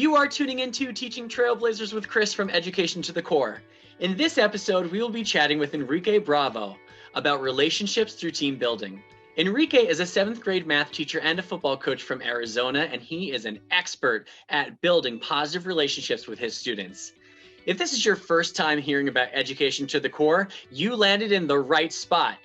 You are tuning into Teaching Trailblazers with Chris from Education to the Core. In this episode, we will be chatting with Enrique Bravo about relationships through team building. Enrique is a 7th grade math teacher and a football coach from Arizona, and he is an expert at building positive relationships with his students. If this is your first time hearing about Education to the Core, you landed in the right spot.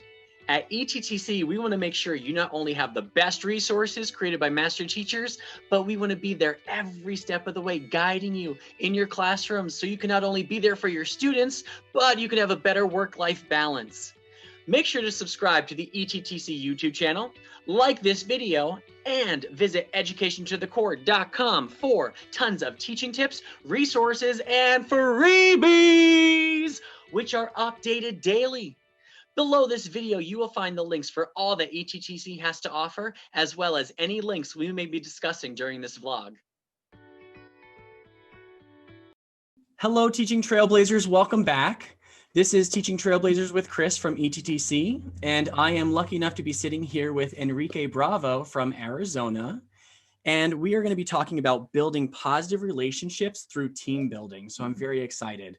At ETTC, we want to make sure you not only have the best resources created by master teachers, but we want to be there every step of the way, guiding you in your classrooms so you can not only be there for your students, but you can have a better work-life balance. Make sure to subscribe to the ETTC YouTube channel, like this video, and visit educationtothecore.com for tons of teaching tips, resources, and freebies, which are updated daily. Below this video, you will find the links for all that ETTC has to offer, as well as any links we may be discussing during this vlog. Hello, Teaching Trailblazers. Welcome back. This is Teaching Trailblazers with Chris from ETTC, and I am lucky enough to be sitting here with Enrique Bravo from Arizona, and we are going to be talking about building positive relationships through team building. So I'm very excited.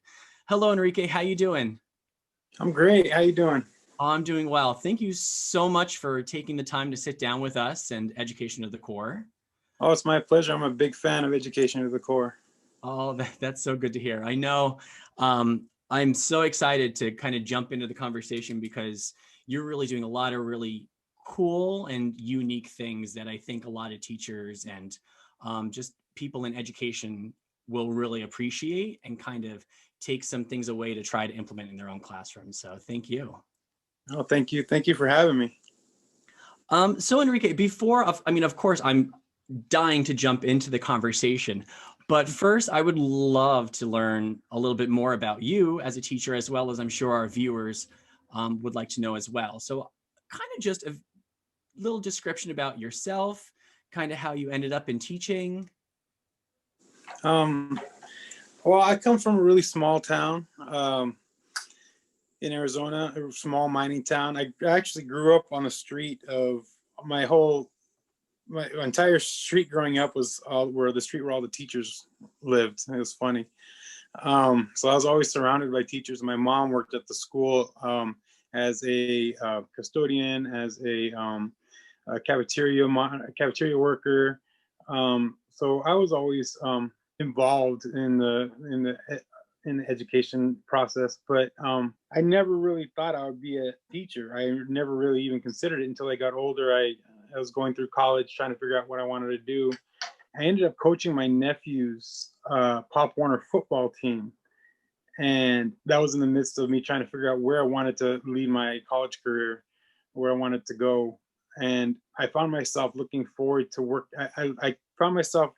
Hello, Enrique. How you doing? I'm great. How you doing? I'm doing well. Thank you so much for taking the time to sit down with us and Education to the Core. Oh, it's my pleasure. I'm a big fan of Education to the Core. Oh, that's so good to hear. I know I'm so excited to kind of jump into the conversation because you're really doing a lot of really cool and unique things that I think a lot of teachers and just people in education will really appreciate and kind of take some things away to try to implement in their own classrooms. So thank you. Oh, thank you. Thank you for having me. So Enrique, of course, I'm dying to jump into the conversation, but first I would love to learn a little bit more about you as a teacher, as well as I'm sure our viewers would like to know as well. So kind of just a little description about yourself, kind of how you ended up in teaching. Well, I come from a really small town in Arizona, a small mining town. I actually grew up on the street of my entire street growing up was where the street where all the teachers lived. It was funny. So I was always surrounded by teachers. My mom worked at the school as a custodian, as a cafeteria worker. So I was always involved in the education process, but I never really thought I would be a teacher. I never really even considered it until I got older. I was going through college trying to figure out what I wanted to do. I ended up coaching my nephew's Pop Warner football team, and that was in the midst of me trying to figure out where I wanted to lead my college career, where I wanted to go. And I found myself looking forward to work. I found myself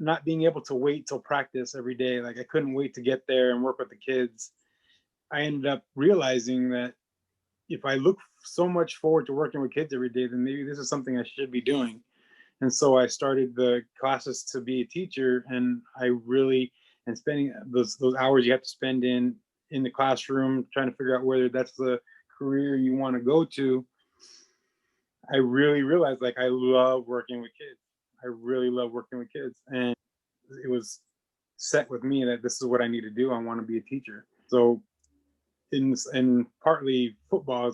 not being able to wait till practice every day. Like I couldn't wait to get there and work with the kids. I ended up realizing that if I look so much forward to working with kids every day, then maybe this is something I should be doing. And so I started the classes to be a teacher, and spending those hours you have to spend in the classroom trying to figure out whether that's the career you want to go to. I really realized like I love working with kids. I really love working with kids, and it was set with me that this is what I need to do. I want to be a teacher. So, and partly football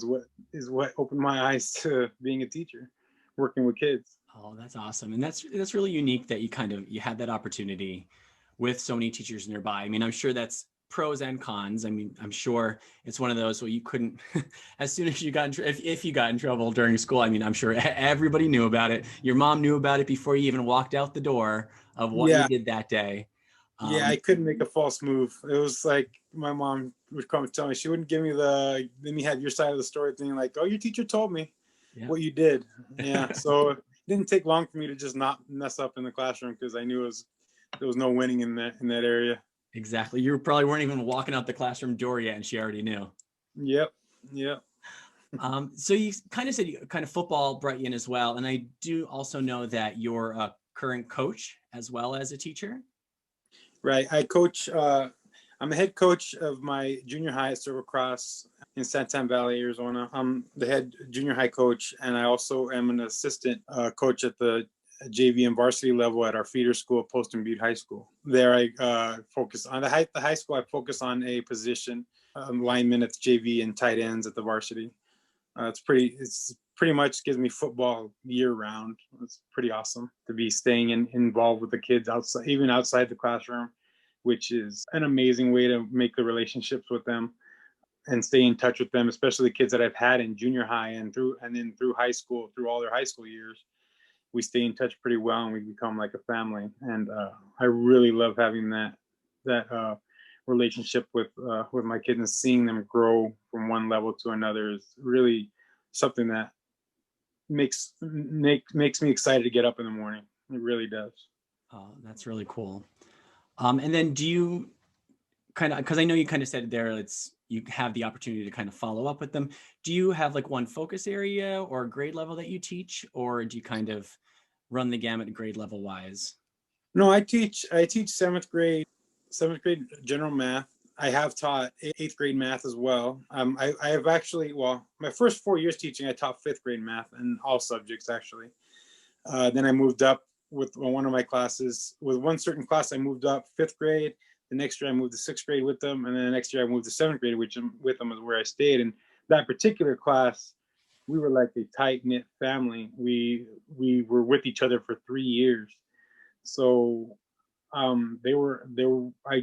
is what opened my eyes to being a teacher, working with kids. Oh, that's awesome, and that's really unique that you had that opportunity with so many teachers nearby. I mean, I'm sure that's pros and cons. I mean, I'm sure it's one of those where you couldn't, as soon as you got if you got in trouble during school, I mean, I'm sure everybody knew about it. Your mom knew about it before you even walked out the door of what you did that day. Yeah, I couldn't make a false move. It was like my mom would come and tell me, she wouldn't give me let me have your side of the story thing, like, oh, your teacher told me what you did. Yeah, so it didn't take long for me to just not mess up in the classroom because I knew there was no winning in that area. Exactly. You probably weren't even walking out the classroom door yet, and she already knew. Yep. So you kind of said football brought you in as well. And I do also know that you're a current coach as well as a teacher. Right. I coach, I'm the head coach of my junior high at Circle Cross in Santan Valley, Arizona. I'm the head junior high coach, and I also am an assistant coach at the JV and varsity level at our feeder school, Poston Butte High School. There I focus on the high school. I focus on a position, lineman at the JV and tight ends at the varsity. It's pretty much gives me football year round. It's pretty awesome to be staying involved with the kids outside, even outside the classroom, which is an amazing way to make the relationships with them and stay in touch with them, especially the kids that I've had in junior high and then through high school, through all their high school years. We stay in touch pretty well and we become like a family. And I really love having that relationship with my kids, and seeing them grow from one level to another is really something that makes me excited to get up in the morning. It really does. That's really cool. And then do you kind of, because I know you kind of said there, you have the opportunity to kind of follow up with them. Do you have like one focus area or grade level that you teach, or do you kind of run the gamut grade level wise? No, I teach seventh grade general math. I have taught eighth grade math as well. I have actually, my first 4 years teaching, I taught fifth grade math in all subjects actually. Then I moved up with one of my classes. With one certain class, I moved up fifth grade. The next year I moved to sixth grade with them. And then the next year I moved to seventh grade, which with them is where I stayed. And that particular class, we were like a tight knit family. We were with each other for 3 years. So I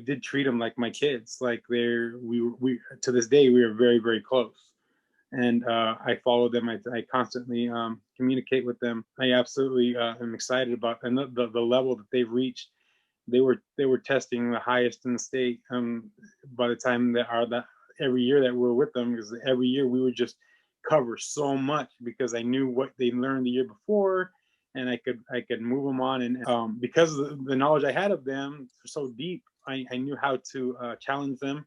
did treat them like my kids. Like we to this day, we are very, very close. And I follow them. I constantly communicate with them. I absolutely am excited about and the level that they've reached. They were testing the highest in the state by the time that every year that we're with them, because every year we would just cover so much because I knew what they learned the year before, and I could move them on. And because of the knowledge I had of them so deep, I knew how to challenge them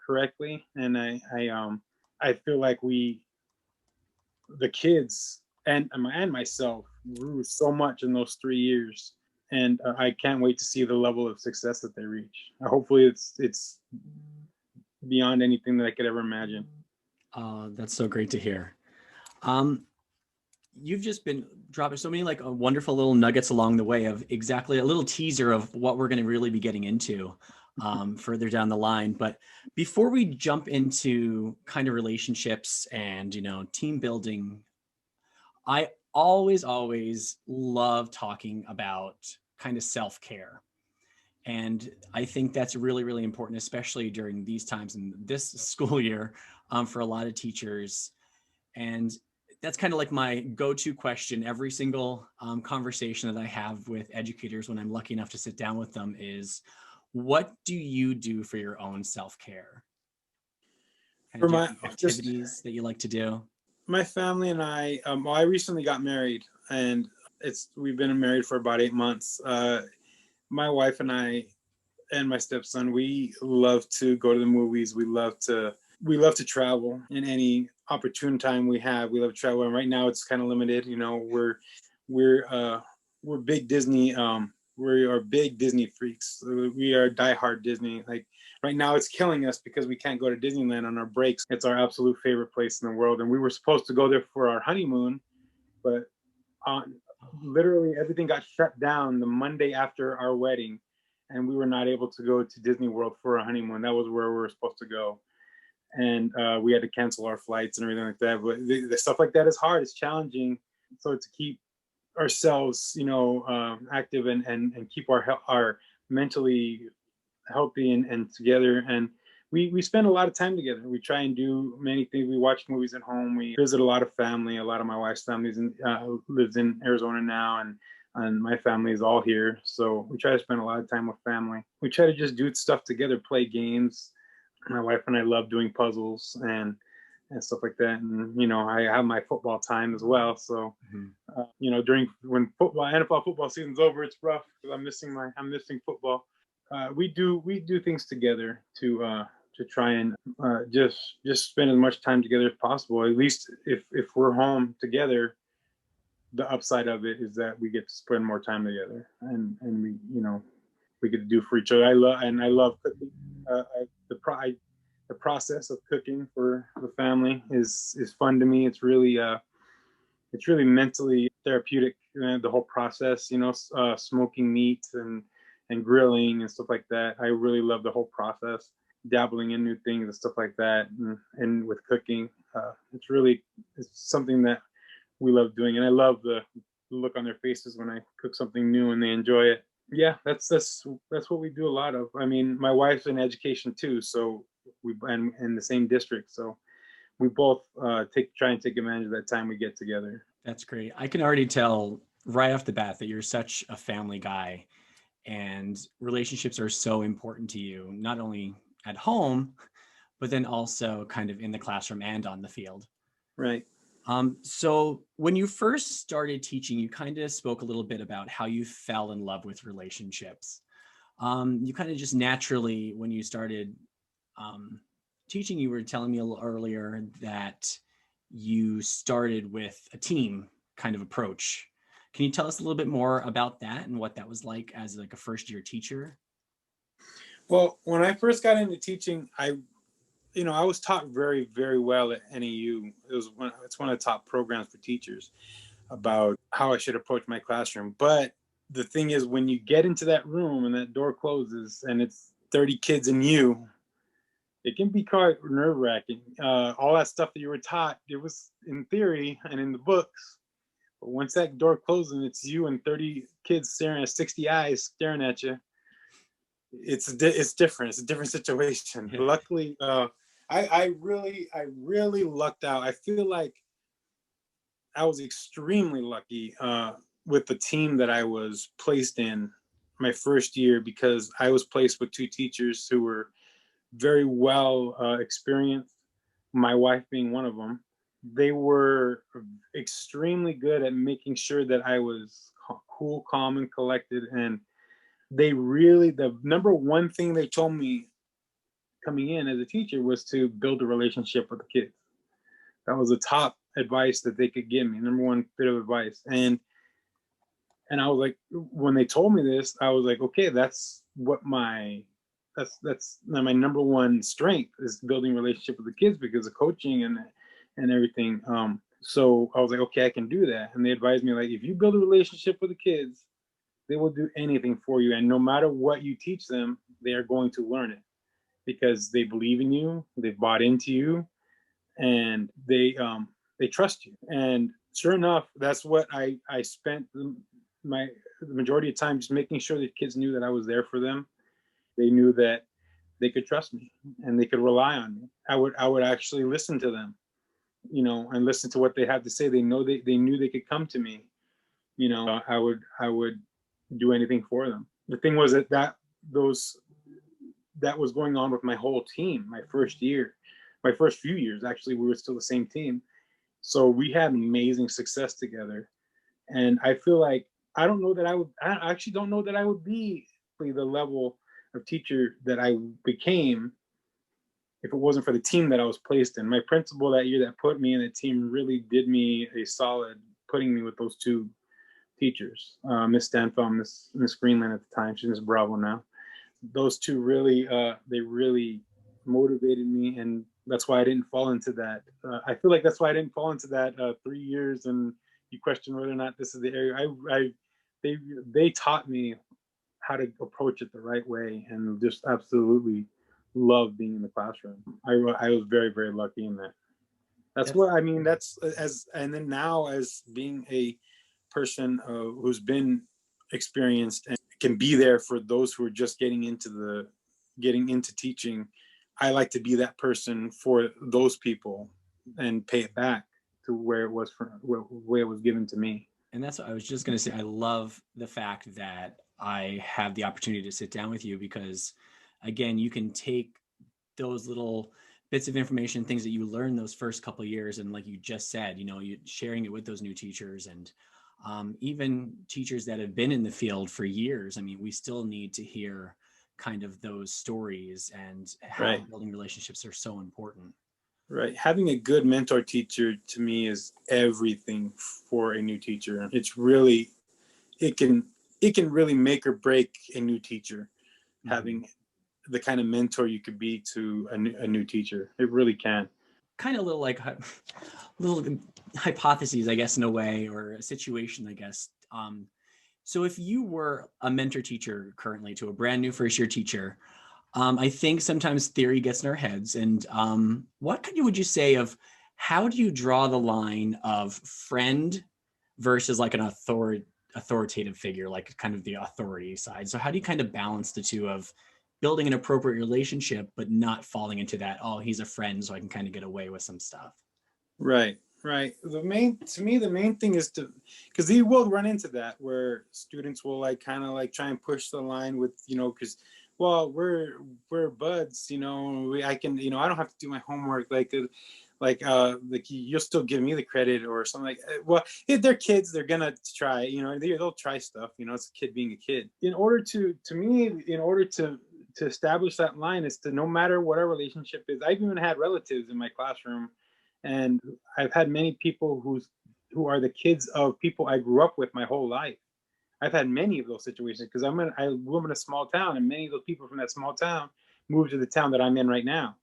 correctly. And I feel like the kids and myself grew so much in those 3 years. And I can't wait to see the level of success that they reach. Hopefully it's beyond anything that I could ever imagine. That's so great to hear. You've just been dropping so many like wonderful little nuggets along the way of exactly a little teaser of what we're going to really be getting into further down the line. But before we jump into kind of relationships and, team building, I always love talking about kind of self-care. And I think that's really, really important, especially during these times in this school year for a lot of teachers. And that's kind of like my go-to question every single conversation that I have with educators when I'm lucky enough to sit down with them is, what do you do for your own self-care? For my activities that you like to do? My family and I recently got married, and we've been married for about 8 months. My wife and I and my stepson, we love to go to the movies. We love to travel in any opportune time we have. We love to travel, and right now it's kind of limited. We're big Disney. We are big Disney freaks. We are diehard Disney. Like right now, it's killing us because we can't go to Disneyland on our breaks. It's our absolute favorite place in the world, and we were supposed to go there for our honeymoon, but literally everything got shut down the Monday after our wedding, and we were not able to go to Disney World for our honeymoon. That was where we were supposed to go, and we had to cancel our flights and everything like that. But the stuff like that is hard. It's challenging. So to keep ourselves, active and keep our mentally healthy and together. And we spend a lot of time together. We try and do many things. We watch movies at home. We visit a lot of family. A lot of my wife's family lives in Arizona now, and my family is all here. So we try to spend a lot of time with family. We try to just do stuff together, play games. My wife and I love doing puzzles and stuff like that. And, I have my football time as well. So, when NFL football season's over, it's rough because I'm missing football. We do things together to try and just spend as much time together as possible. At least if we're home together, the upside of it is that we get to spend more time together, and we get to do for each other. I love cooking. The process of cooking for the family is fun to me. It's really mentally therapeutic the whole process, smoking meat and grilling and stuff like that. I really love the whole process, dabbling in new things and stuff like that, and with cooking. It's something that we love doing, and I love the look on their faces when I cook something new and they enjoy it. Yeah, that's what we do a lot of. I mean, my wife's in education too, so and in the same district, so we both try and take advantage of that time we get together. That's great. I can already tell right off the bat that you're such a family guy, and relationships are so important to you, not only at home, but then also kind of in the classroom and on the field. Right. So when you first started teaching, you kind of spoke a little bit about how you fell in love with relationships. You kind of just naturally, when you started teaching, you were telling me a little earlier that you started with a team kind of approach. Can you tell us a little bit more about that and what that was like as like a first year teacher? Well, when I first got into teaching, I was taught very, very well at NAU. It's one of the top programs for teachers about how I should approach my classroom. But the thing is, when you get into that room and that door closes and it's 30 kids and you, it can be quite nerve-wracking. All that stuff that you were taught, it was in theory and in the books. But once that door closes and it's you and 30 kids staring at 60 eyes staring at you, it's different. It's a different situation. Yeah. Luckily, I really lucked out. I feel like I was extremely lucky with the team that I was placed in my first year, because I was placed with two teachers who were very well experienced, my wife being one of them. They were extremely good at making sure that I was cool, calm, and collected. And the number one thing they told me coming in as a teacher was to build a relationship with the kids. That was the top advice that they could give me, number one bit of advice. And I was like, when they told me this, I was like, okay, that's my number one strength, is building relationship with the kids because of coaching and everything. So I was like, okay, I can do that. And they advised me, like, if you build a relationship with the kids, they will do anything for you. And no matter what you teach them, they are going to learn it because they believe in you, they've bought into you, and they trust you. And sure enough, that's what I spent the majority of time just making sure that kids knew that I was there for them. They knew that they could trust me and they could rely on me. I would actually listen to them, and listen to what they had to say. They knew they could come to me. I would do anything for them. The thing was that was going on with my whole team. My first few years, actually, we were still the same team. So we had amazing success together. And I feel like, I actually don't know that I would be the level of teacher that I became if it wasn't for the team that I was placed in. My principal that year that put me in the team really did me a solid, putting me with those two teachers, Miss Stanfeld, Miss Greenland at the time. She's Miss Bravo now. Those two really, they really motivated me, and that's why I didn't fall into that. I feel like that's why I didn't fall into that 3 years and you question whether or not this is the area. They taught me how to approach it the right way, and just absolutely love being in the classroom. I was very, very lucky in that. That's what I mean. And then now, as being a person who's been experienced and can be there for those who are just getting into teaching, I like to be that person for those people and pay it back to where it was where it was given to me. And that's what I was just going to say. I love the fact that I have the opportunity to sit down with you, because again, you can take those little bits of information, things that you learn those first couple of years, and like you just said, you sharing it with those new teachers, and even teachers that have been in the field for years. I mean, we still need to hear kind of those stories and how building relationships are so important. Right. Having a good mentor teacher, to me, is everything for a new teacher. It's really, it can really make or break a new teacher, having the kind of mentor you could be to a new teacher. It really can. Kind of little hypotheses, I guess, in a way, or a situation, I guess. So if you were a mentor teacher currently to a brand new first year teacher, I think sometimes theory gets in our heads. And would you say of how do you draw the line of friend versus like an authoritative figure, like kind of the authority side? So how do you kind of balance the two of building an appropriate relationship, but not falling into that, oh, he's a friend, so I can kind of get away with some stuff? Right. The main thing is because you will run into that where students will like kind of like try and push the line with, because, well, we're buds, I can, I don't have to do my homework. Like you'll still give me the credit or something like, well, if they're kids, they're gonna try, they'll try stuff, it's a kid being a kid. In order to establish that line is to, no matter what our relationship is. I've even had relatives in my classroom, and I've had many people who are the kids of people I grew up with my whole life. I've had many of those situations because I live in a small town, and many of those people from that small town moved to the town that I'm in right now.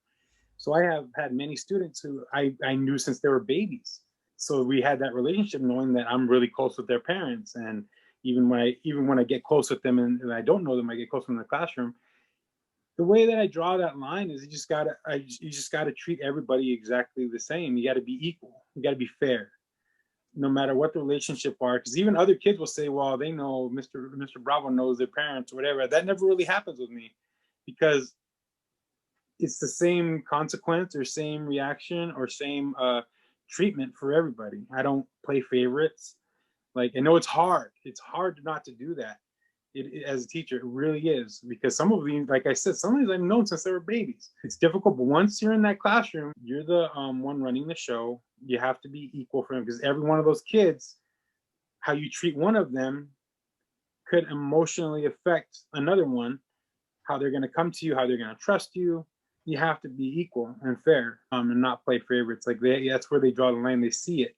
So I have had many students who I knew since they were babies. So we had that relationship, knowing that I'm really close with their parents. And even when I get close with them and I don't know them, I get close in the classroom. The way that I draw that line is you just gotta treat everybody exactly the same. You got to be equal. You got to be fair, no matter what the relationship are. Because even other kids will say, well, they know Mr. Bravo knows their parents or whatever. That never really happens with me, because it's the same consequence or same reaction or same treatment for everybody. I don't play favorites. Like, I know it's hard. It's hard not to do that. As a teacher, it really is, because some of these, like I said, some of these I've known since they were babies. It's difficult, but once you're in that classroom, you're the one running the show. You have to be equal for them, because every one of those kids, how you treat one of them could emotionally affect another one, how they're going to come to you, how they're going to trust you. You have to be equal and fair, and not play favorites. Like that's where they draw the line. They see it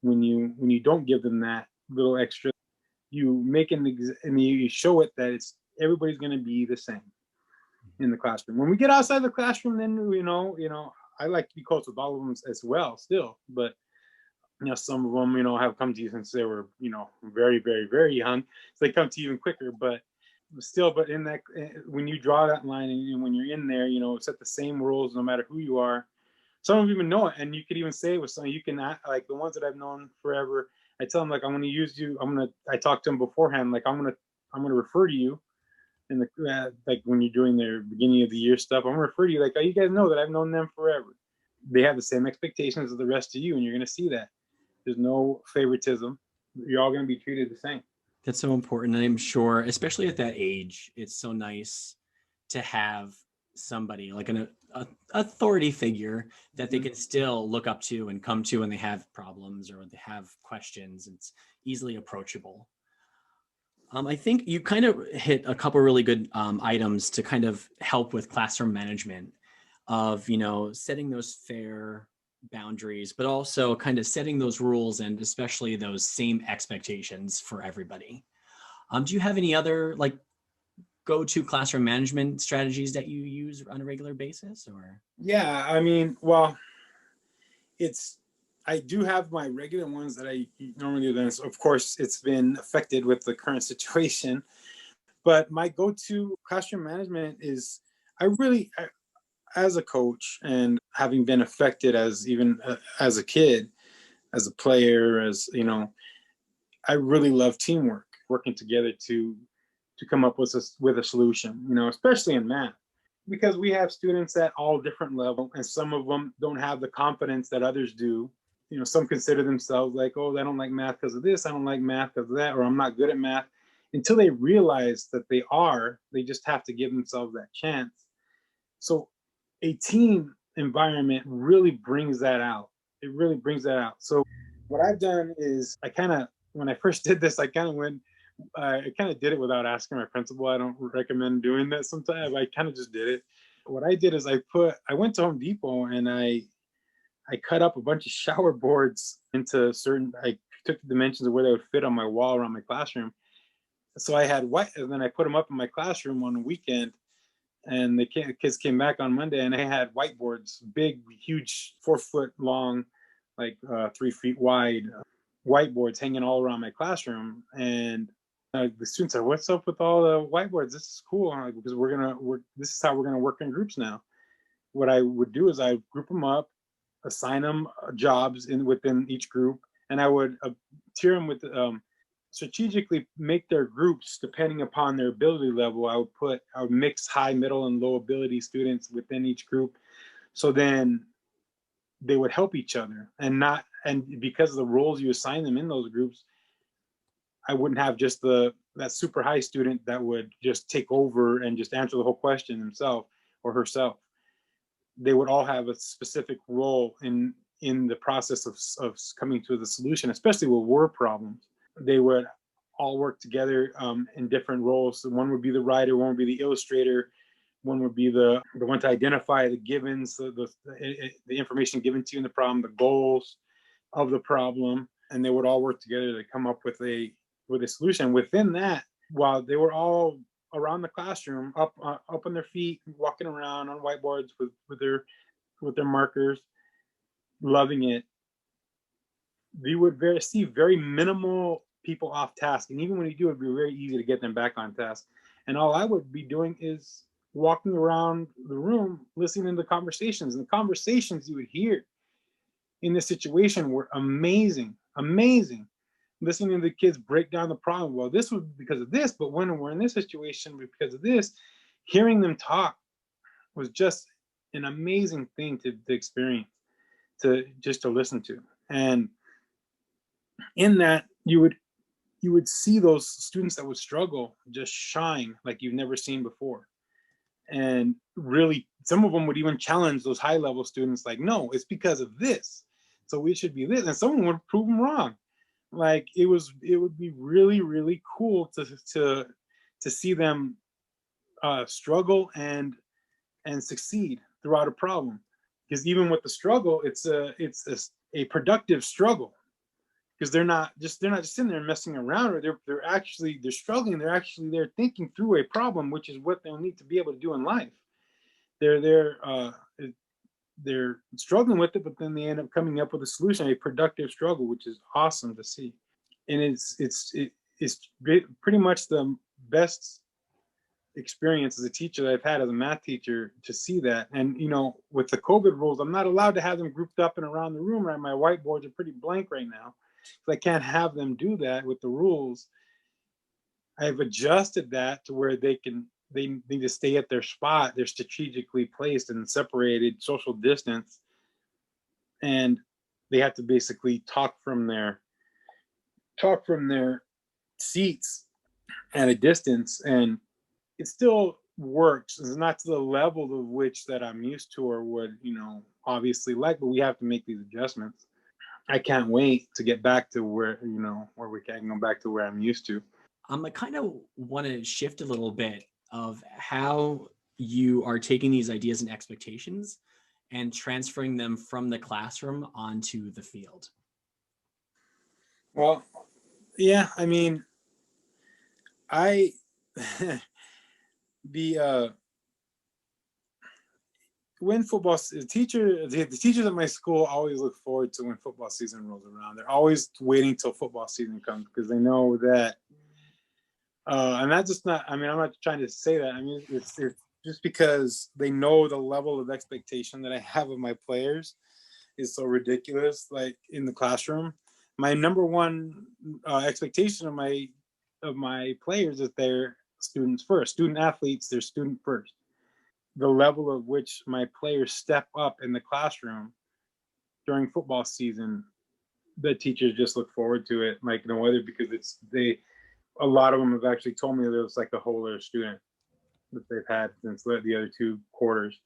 when you don't give them that little extra. You make you show it that it's everybody's going to be the same in the classroom. When we get outside the classroom, then I like to be close with all of them as well, still. But some of them have come to you since they were very, very, very young, so they come to you even quicker. But still, in that, when you draw that line and when you're in there, set the same rules no matter who you are. Some of them even know it, and you could even say it with some. You can act like the ones that I've known forever. I tell them, like, I'm going to use you. I talk to them beforehand, like I'm going to refer to you in the like when you're doing their beginning of the year stuff. I'm going to refer to you like, oh, you guys know that I've known them forever. They have the same expectations as the rest of you, and you're going to see that there's no favoritism. You're all going to be treated the same. That's so important. And I'm sure, especially at that age, it's so nice to have somebody like an authority figure that they can still look up to and come to when they have problems or they have questions. It's easily approachable. I think you kind of hit a couple really good items to kind of help with classroom management of, setting those fair boundaries, but also kind of setting those rules and especially those same expectations for everybody. Do you have any other like go-to classroom management strategies that you use on a regular basis? Or yeah, I mean, well, I do have my regular ones that I normally do. Of course, it's been affected with the current situation, but my go-to classroom management is as a coach and having been affected as a kid, as a player, I really love teamwork, working together to come up with a solution, especially in math, because we have students at all different levels, and some of them don't have the confidence that others do. Some consider themselves like, oh, I don't like math because of this, I don't like math because of that, or I'm not good at math. Until they realize that they just have to give themselves that chance. So a team environment really brings that out. It really brings that out. So what I've done is when I first did this, I kind of did it without asking my principal. I don't recommend doing that sometimes. I kind of just did it. What I did is I went to Home Depot and I cut up a bunch of shower boards into I took the dimensions of where they would fit on my wall around my classroom. So I had white, and then I put them up in my classroom on the weekend. And the kids came back on Monday and they had whiteboards, big, huge, 4 foot long, like 3 feet wide, whiteboards hanging all around my classroom. And the students are, what's up with all the whiteboards? This is cool. I'm like, because this is how we're going to work in groups now. What I would do is I group them up, assign them jobs within each group, and I would tier them with strategically make their groups depending upon their ability level. I would mix high, middle, and low ability students within each group, so then they would help each other, and because of the roles you assign them in those groups, I wouldn't have just that super high student that would just take over and just answer the whole question himself or herself. They would all have a specific role in the process of coming to the solution, especially with word problems. They would all work together in different roles. So one would be the writer, one would be the illustrator, one would be the one to identify the givens, the information given to you in the problem, the goals of the problem, and they would all work together to come up with a solution. Within that, while they were all around the classroom, up on their feet, walking around on whiteboards with their markers, loving it, we would see very minimal people off task. And even when you do, it'd be very easy to get them back on task. And all I would be doing is walking around the room, listening to conversations. And the conversations you would hear in this situation were amazing. Listening to the kids break down the problem. Well, this was because of this, but when we're in this situation because of this, hearing them talk was just an amazing thing to experience, to listen to. And in that, you would see those students that would struggle just shine like you've never seen before. And really, some of them would even challenge those high level students, like, no, it's because of this, so we should be this. And someone would prove them wrong. Like, it would be really, really cool to see them struggle and succeed throughout a problem. Because even with the struggle, it's a productive struggle, because they're not just sitting there messing around, or they're struggling. They're thinking through a problem, which is what they'll need to be able to do in life. They're struggling with it, but then they end up coming up with a solution, a productive struggle, which is awesome to see. And it's pretty much the best experience as a teacher that I've had as a math teacher, to see that. And with the COVID rules, I'm not allowed to have them grouped up and around the room. Right, my whiteboards are pretty blank right now, so I can't have them do that with the rules. I've adjusted that to where they need to stay at their spot. They're strategically placed and separated, social distance, and they have to basically talk from their seats at a distance. And it still works. It's not to the level of which that I'm used to or would, obviously like, but we have to make these adjustments. I can't wait to get back to where we can go back to where I'm used to. I kind of want to shift a little bit of how you are taking these ideas and expectations and transferring them from the classroom onto the field. Well, yeah, I mean, when the teachers at my school always look forward to when football season rolls around. They're always waiting till football season comes, because they know that, and that's just not, I'm not trying to say that. It's just because they know the level of expectation that I have of my players is so ridiculous. Like, in the classroom, my number one expectation of my players is they're students first, student athletes, they're student first. The level of which my players step up in the classroom during football season, the teachers just look forward to it like no other, because a lot of them have actually told me there's like a whole other student that they've had since the other two quarters.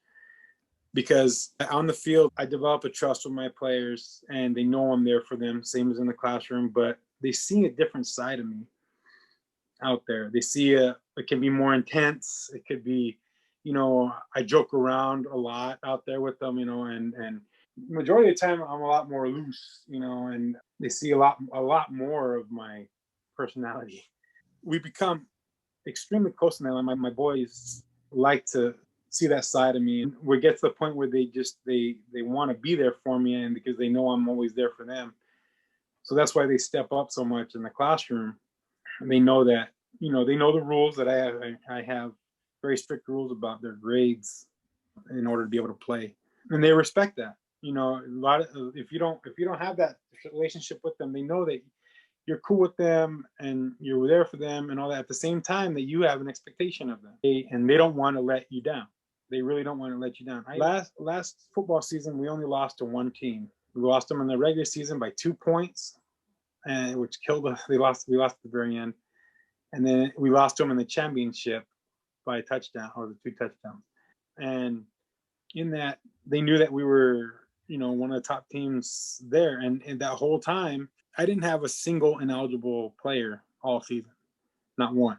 Because on the field, I develop a trust with my players, and they know I'm there for them, same as in the classroom, but they see a different side of me out there. They see it can be more intense. It could be, I joke around a lot out there with them, and majority of the time I'm a lot more loose, and they see a lot more of my personality. We become extremely close now. My boys like to see that side of me, and we get to the point where they want to be there for me, and because they know I'm always there for them. So that's why they step up so much in the classroom. And they know that, they know the rules that I have very strict rules about their grades in order to be able to play. And they respect that. A lot of, if you don't have that relationship with them, they know that you're cool with them and you're there for them and all that, at the same time that you have an expectation of them. And they don't want to let you down. They really don't want to let you down. Last football season, we only lost to one team. We lost them in the regular season by 2 points, and which killed us. We lost at the very end. And then we lost to them in the championship by a touchdown, or the 2 touchdowns. And in that, they knew that we were, one of the top teams there. And that whole time, I didn't have a single ineligible player all season, not one.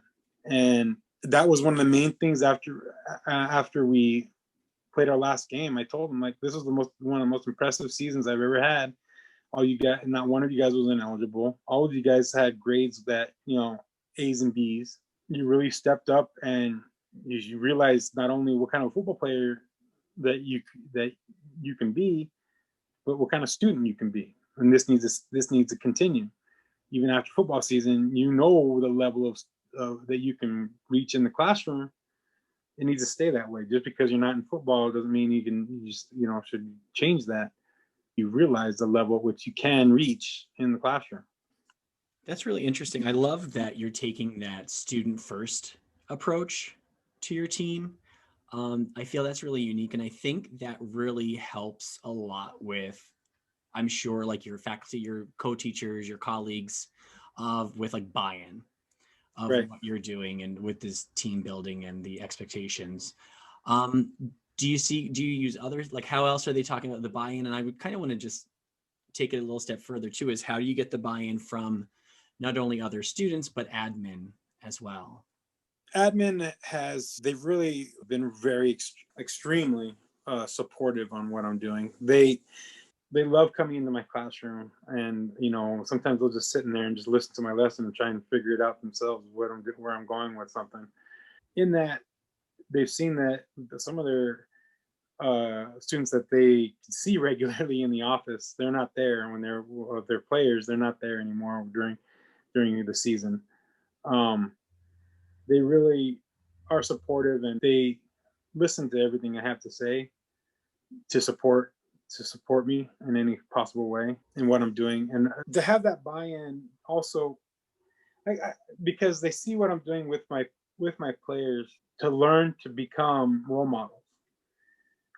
And that was one of the main things after we played our last game. I told them, like, this was one of the most impressive seasons I've ever had. All you guys, not one of you guys was ineligible. All of you guys had grades that, A's and B's. You really stepped up, and you realized not only what kind of football player that you can be, but what kind of student you can be. And this needs to continue. Even after football season, the level of that you can reach in the classroom. It needs to stay that way. Just because you're not in football doesn't mean you should change that. You realize the level at which you can reach in the classroom. That's really interesting. I love that you're taking that student first approach to your team. I feel that's really unique. And I think that really helps a lot with, I'm sure, like your faculty, your co-teachers, your colleagues, with like buy-in of Right. what you're doing and with this team building and the expectations. Do you use others? Like, how else are they talking about the buy-in? And I would kind of want to just take it a little step further too, is how do you get the buy-in from not only other students, but admin as well? Admin they've really been very extremely supportive on what I'm doing. They love coming into my classroom, and sometimes they'll just sit in there and just listen to my lesson and try and figure it out themselves where I'm going with something. In that, they've seen that some of their students that they see regularly in the office, they're not there when they're players. They're not there anymore during the season. They really are supportive, and they listen to everything I have to say to support me in any possible way in what I'm doing, and to have that buy-in also, because they see what I'm doing with my players, to learn to become role models.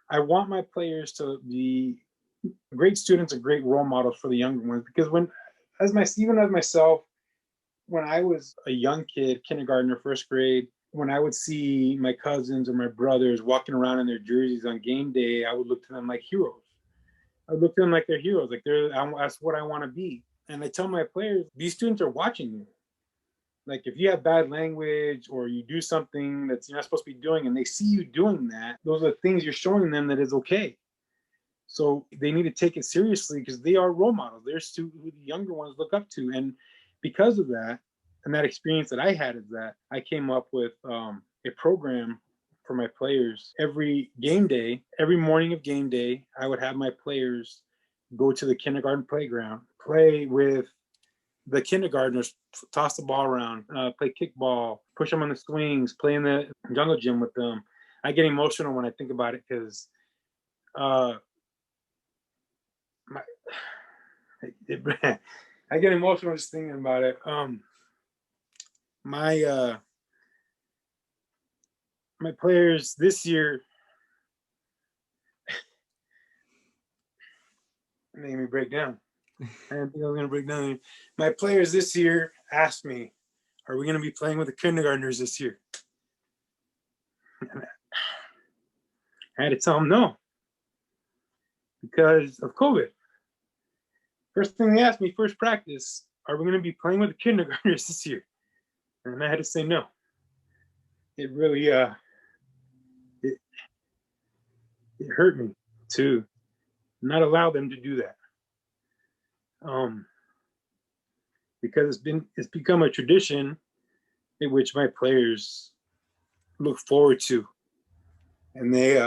I want my players to be great students and great role models for the younger ones, because even as myself, when I was a young kid, kindergartner, first grade, when I would see my cousins or my brothers walking around in their jerseys on game day, I would look to them like heroes. I look at them like they're heroes, like that's what I want to be. And I tell my players, these students are watching you. Like, if you have bad language or you do something that you're not supposed to be doing, and they see you doing that, those are the things you're showing them that is okay. So they need to take it seriously, because they are role models. They're who the younger ones look up to. And because of that, and that experience that I had, is that I came up with a program for my players. Every morning of game day, I would have my players go to the kindergarten playground, play with the kindergartners, toss the ball around, play kickball, push them on the swings, play in the jungle gym with them. I get emotional when I think about it, because I get emotional just thinking about it. My players this year made me break down. I didn't think I was going to break down. My players this year asked me, "Are we going to be playing with the kindergartners this year?" And I had to tell them no, because of COVID. First thing they asked me, first practice, "Are we going to be playing with the kindergartners this year?" And I had to say no. It really it hurt me to not allow them to do that. Because it's become a tradition in which my players look forward to, and they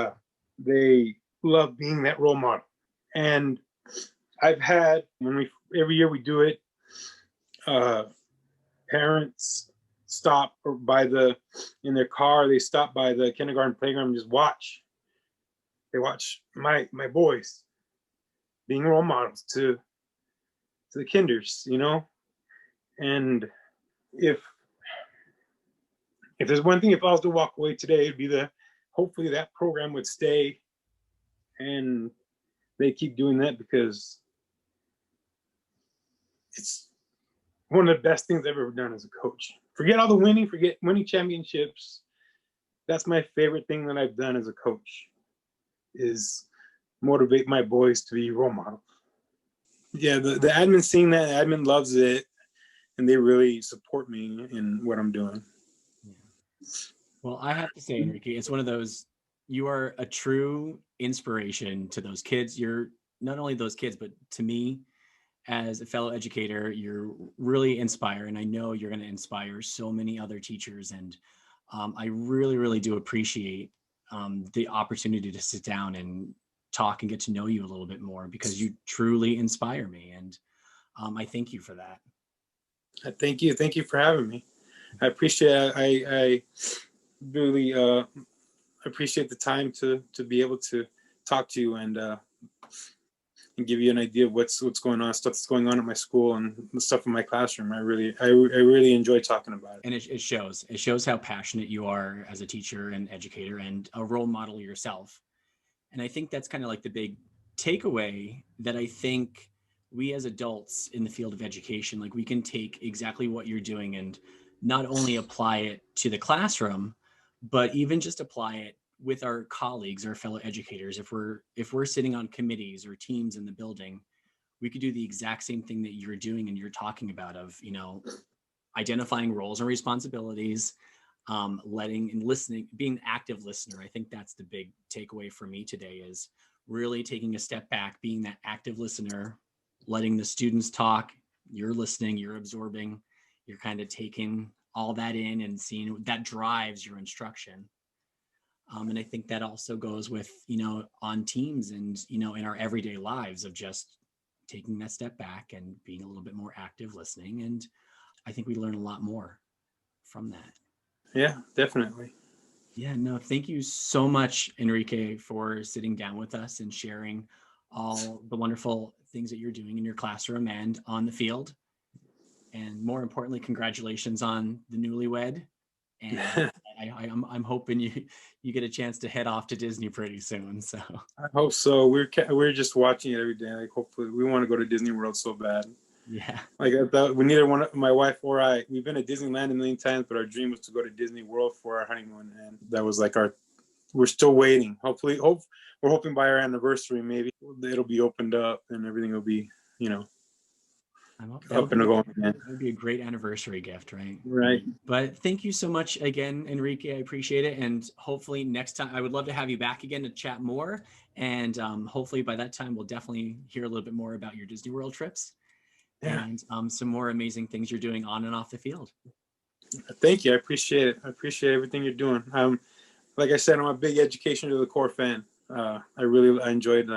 love being that role model. And I've had, every year we do it, parents stop in their car, they stop by the kindergarten playground and just watch. They watch my boys being role models to the kinders, and if there's one thing, if I was to walk away today, it'd be hopefully that program would stay and they keep doing that, because it's one of the best things I've ever done as a coach. Forget all the winning, forget winning championships. That's my favorite thing that I've done as a coach, is motivate my boys to be role models. Yeah, the admin seeing that, the admin loves it, and they really support me in what I'm doing. Well, I have to say, Enrique, it's one of those, you are a true inspiration to those kids. You're not only those kids, but to me, as a fellow educator, you're really inspiring. And I know you're going to inspire so many other teachers. And I really, really do appreciate the opportunity to sit down and talk and get to know you a little bit more, because you truly inspire me. And I thank you for that. Thank you. Thank you for having me. I appreciate it. I really appreciate the time to be able to talk to you and give you an idea of what's going on, stuff that's going on at my school and the stuff in my classroom. I really enjoy talking about it. And it shows how passionate you are as a teacher and educator and a role model yourself. And I think that's kind of like the big takeaway, that I think we as adults in the field of education, like, we can take exactly what you're doing and not only apply it to the classroom, but even just apply it with our colleagues, our fellow educators. If we're sitting on committees or teams in the building, we could do the exact same thing that you're doing and you're talking about, of, identifying roles and responsibilities, letting and listening, being an active listener. I think that's the big takeaway for me today, is really taking a step back, being that active listener, letting the students talk, you're listening, you're absorbing, you're kind of taking all that in and seeing that drives your instruction. And I think that also goes with, on teams and, in our everyday lives, of just taking that step back and being a little bit more active listening. And I think we learn a lot more from that. Yeah, definitely. Yeah, no, thank you so much, Enrique, for sitting down with us and sharing all the wonderful things that you're doing in your classroom and on the field. And more importantly, congratulations on the newlywed. And I'm hoping you get a chance to head off to Disney pretty soon. So I hope so. We're just watching it every day. Like, hopefully, we want to go to Disney World so bad. Yeah. Like, I thought we neither one, my wife or I, we've been to Disneyland a million times, but our dream was to go to Disney World for our honeymoon, and that was like we're still waiting. We're hoping by our anniversary, maybe it'll be opened up and everything will be, up and going again. That would be a great anniversary gift, right? Right. But thank you so much again, Enrique. I appreciate it. And hopefully next time, I would love to have you back again to chat more. And hopefully by that time, we'll definitely hear a little bit more about your Disney World trips. Yeah. And some more amazing things you're doing on and off the field. Thank you. I appreciate it. I appreciate everything you're doing. Like I said, I'm a big Education to the Core fan. I enjoyed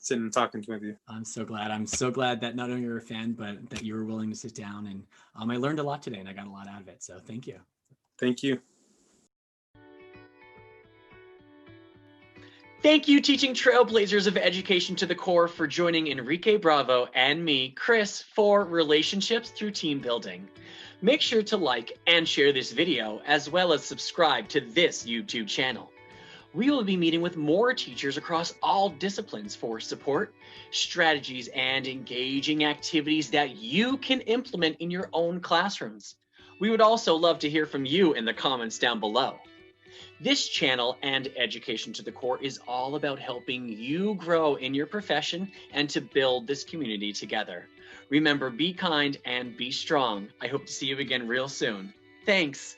sitting and talking with you. I'm so glad. I'm so glad that not only you're a fan, but that you were willing to sit down. And I learned a lot today and I got a lot out of it. So thank you. Thank you. Thank you, Teaching Trailblazers of Education to the Core, for joining Enrique Bravo and me, Chris, for Relationships Through Team Building. Make sure to like and share this video, as well as subscribe to this YouTube channel. We will be meeting with more teachers across all disciplines for support, strategies, and engaging activities that you can implement in your own classrooms. We would also love to hear from you in the comments down below. This channel and Education to the Core is all about helping you grow in your profession and to build this community together. Remember, be kind and be strong. I hope to see you again real soon. Thanks.